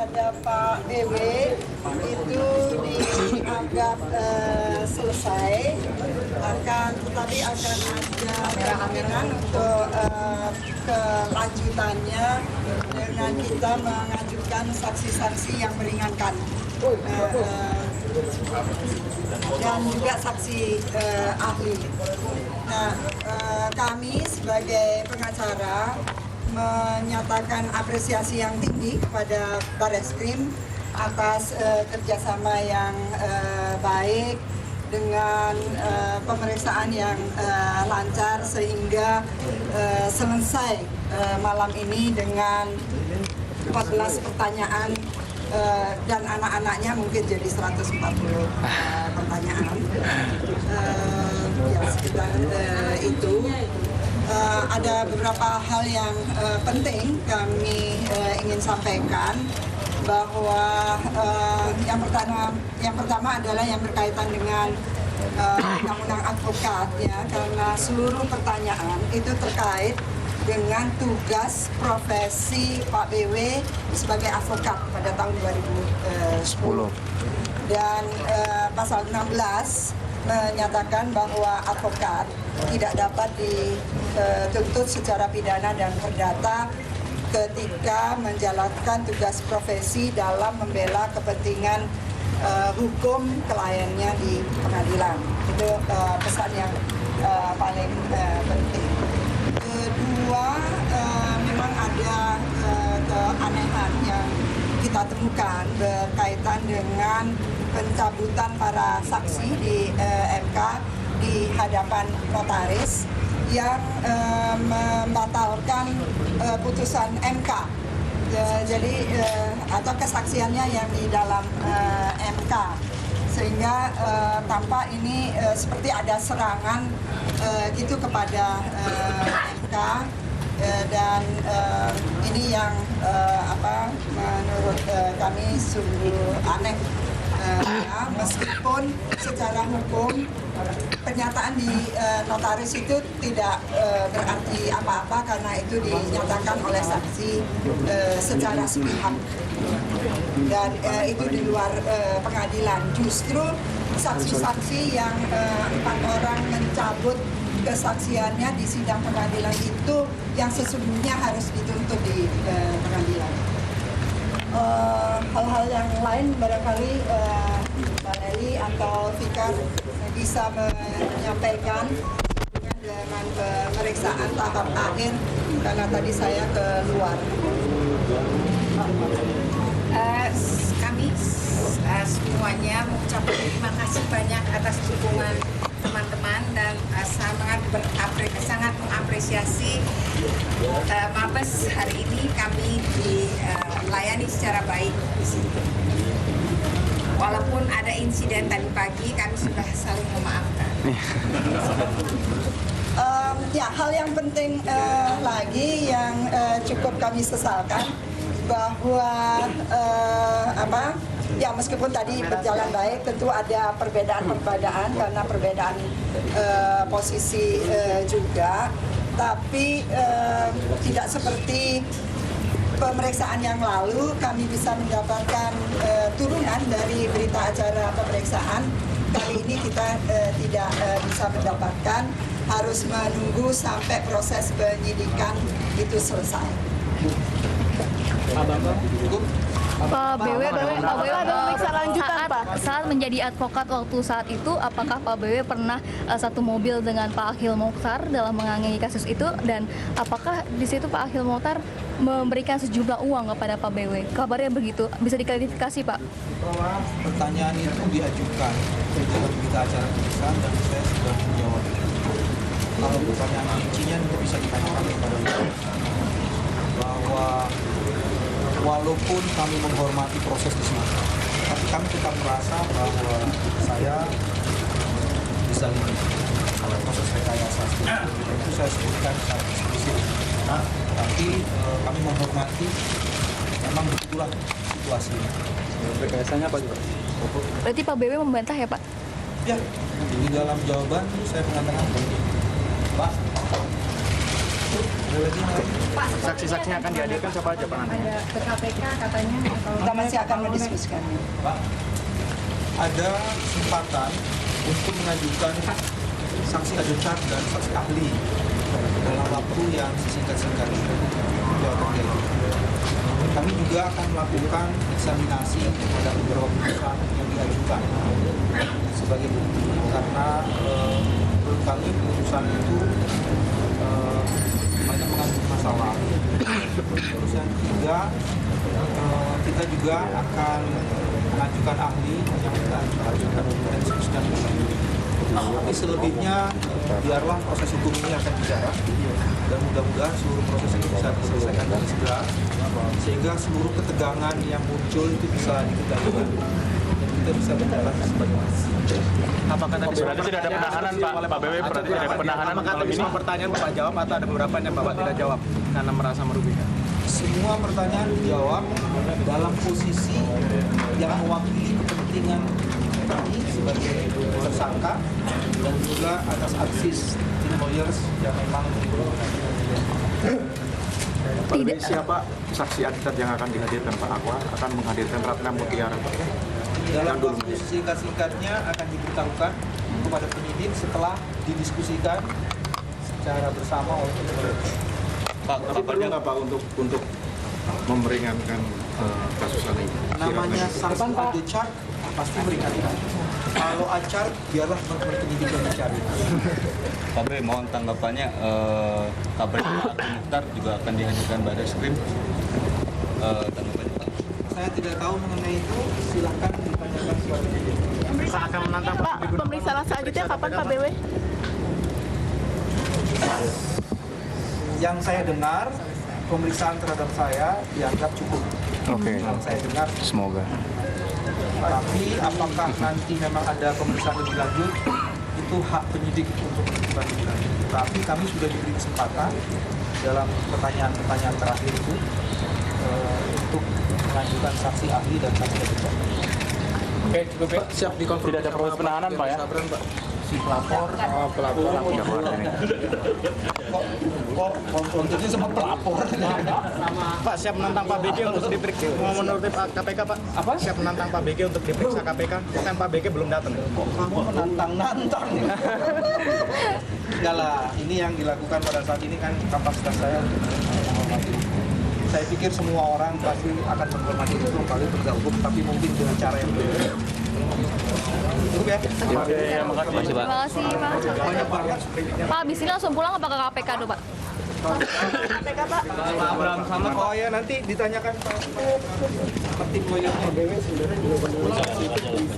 kepada Pak BW itu dianggap selesai, tetapi akan ada kemungkinan untuk kelanjutannya dengan kita mengajukan saksi-saksi yang meringankan dan juga saksi ahli. Nah, kami sebagai pengacara menyatakan apresiasi yang tinggi kepada Barreskrim atas kerjasama yang baik dengan pemeriksaan yang lancar sehingga selesai malam ini dengan 14 pertanyaan dan anak-anaknya mungkin jadi 140 pertanyaan. Ya sekitar itu. Ada beberapa hal yang penting kami ingin sampaikan, bahwa yang pertama adalah yang berkaitan dengan undang-undang advokat, ya, karena seluruh pertanyaan itu terkait dengan tugas profesi Pak BW sebagai advokat pada tahun 2010 dan pasal 16 menyatakan bahwa advokat tidak dapat dituntut secara pidana dan perdata ketika menjalankan tugas profesi dalam membela kepentingan hukum kliennya di pengadilan. Itu pesan yang paling penting. Kedua, memang ada keanehan yang kita temukan berkaitan dengan pencabutan para saksi di MK di hadapan notaris yang membatalkan putusan MK. Jadi atau kesaksiannya yang di dalam MK, sehingga tampak ini seperti ada serangan gitu kepada MK, dan ini yang menurut kami sungguh aneh. Ya, meskipun secara hukum pernyataan di notaris itu tidak berarti apa-apa karena itu dinyatakan oleh saksi secara sepihak dan itu di luar pengadilan. Justru saksi-saksi yang 4 orang mencabut kesaksiannya di sidang pengadilan itu yang sesungguhnya harus dituntut di pengadilan. Hal-hal yang lain barangkali Mbak Nelly atau Fikar bisa menyampaikan dengan pemeriksaan tahap akhir karena tadi saya keluar. Kami semuanya mengucapkan terima kasih banyak atas dukungan teman-teman dan sangat mengapresiasi Mabes hari ini kami dilayani secara baik di sini. Walaupun ada insiden tadi pagi, kami sudah saling memaafkan. Ya, hal yang penting lagi yang cukup kami sesalkan bahwa ya meskipun tadi berjalan baik, tentu ada perbedaan karena perbedaan posisi juga, tapi tidak seperti pemeriksaan yang lalu kami bisa mendapatkan turunan dari berita acara pemeriksaan. Kali ini kita tidak bisa mendapatkan, harus menunggu sampai proses penyidikan itu selesai. Pak BW ada pemeriksaan lanjutan, Pak. Saat menjadi advokat waktu saat itu, apakah Pak BW pernah satu mobil dengan Pak Akhil Mokhtar dalam menangani kasus itu, dan apakah di situ Pak Akhil Mokhtar memberikan sejumlah uang kepada Pak BW? Kabarnya begitu, bisa diklarifikasi, Pak? Pertanyaan itu diajukan dalam berita acara pemeriksaan dan saya sudah menjawab. Kalau pertanyaan rincinya itu bisa ditanyakan kepada beliau, bahwa walaupun kami menghormati proses di sini, tapi kami tetap merasa bahwa saya dizalimi dalam proses rekayasa. Itu saya sebutkan secara eksplisit. Tapi kami menghormati, memang begitulah situasinya. Rekayasanya apa juga? Berarti Pak BW membantah ya, Pak? Ya, di dalam jawaban saya mengatakan, Pak, boleh lagi Saksi-saksinya akan dihadirkan siapa aja Pak nanti? Ada ke KPK katanya atau Kita masih akan mendiskusikannya. Pak, ada kesempatan untuk mengajukan saksi advokat dan saksi ahli dalam waktu yang sesingkat-singkatnya. Itu akan dilakukan. Kami juga akan melakukan eksaminasi terhadap beberapa putusan yang diajukan sebagai bukti karena menurut kami putusan itu banyak mengandung masalah. Terus yang ketiga, kita juga akan mengajukan ahli yang kita ajukan dan diskusikan. Tapi selebihnya biarlah proses hukum ini akan bicara dan mudah-mudahan seluruh proses itu bisa diselesaikan dengan segera sehingga seluruh ketegangan yang muncul itu bisa dikendalikan dan kita bisa berjalan sebagaimana. Apakah tadi berarti tidak ada penahanan Pak? Pak BW berarti tidak ada penahanan malam ini? Semua pertanyaan Bapak jawab atau ada beberapa yang Bapak tidak jawab karena merasa merugikan? Semua pertanyaan dijawab dalam posisi yang mewakili kepentingan kami sebagai tersangka dan juga atas aksis tim lawyers yang memang Tidak. Siapa saksi advokat yang akan dihadirkan Pak Aqua akan menghadirkan Ratna Mutiara Pak? dalam waktu singkat-singkatnya akan diberitahukan kepada penyidik setelah didiskusikan secara bersama oleh penyidik. Pak, perlu nggak Pak untuk memeringankan kasus ini? Namanya saksi ada chart pasti meringankan. Kalau acar biarlah teman-teman penyidik yang mencari. Pak Bre, mohon tanggapannya kabar Agung Mukhtar juga akan dihadirkan Baris Krim. Tanggapannya Pak. Saya tidak tahu mengenai itu, silahkan ditanyakan kepada penyidik. Pak akan menantang Pak, pemeriksaan selanjutnya kapan Pak BW? Yang saya dengar, pemeriksaan terhadap saya dianggap cukup. Oke. Yang saya dengar. Semoga. Tapi apakah nanti memang ada pemeriksaan lebih lanjut, itu hak penyidik untuk menentukan lebih lanjut. Tapi kami sudah diberi kesempatan dalam pertanyaan-pertanyaan terakhir itu untuk mengajukan saksi ahli dan saksi advokat. Oke, cukup ya. Siap dikonfirmasi. Tidak ada proses penahanan Pak ya? Si pelapor, kok kontennya sama pelapor. Pak siap menantang Pak BG untuk diperiksa menurut KPK Pak? Apa? Siap menantang Pak BG untuk diperiksa KPK? Kan Pak BG belum datang. Kok kamu menantang-nantang? Enggak lah, ini yang dilakukan pada saat ini kan kapasitas saya untuk menghormati. Saya pikir semua orang pasti akan menghormati itu kali penegak hukum, tapi mungkin dengan cara yang berbeda. Cukup ya? Oke, ya, makasih Pak. Terima kasih Pak. Banyak banget. Pak, abis ini langsung pulang apa ke KPK tuh Pak? KPK Pak. Sama oh ya nanti ditanyakan Pak tim lawyernya BW sebenarnya juga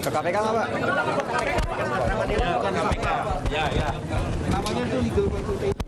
Ke KPK nggak Pak? namanya tuh legal consultation.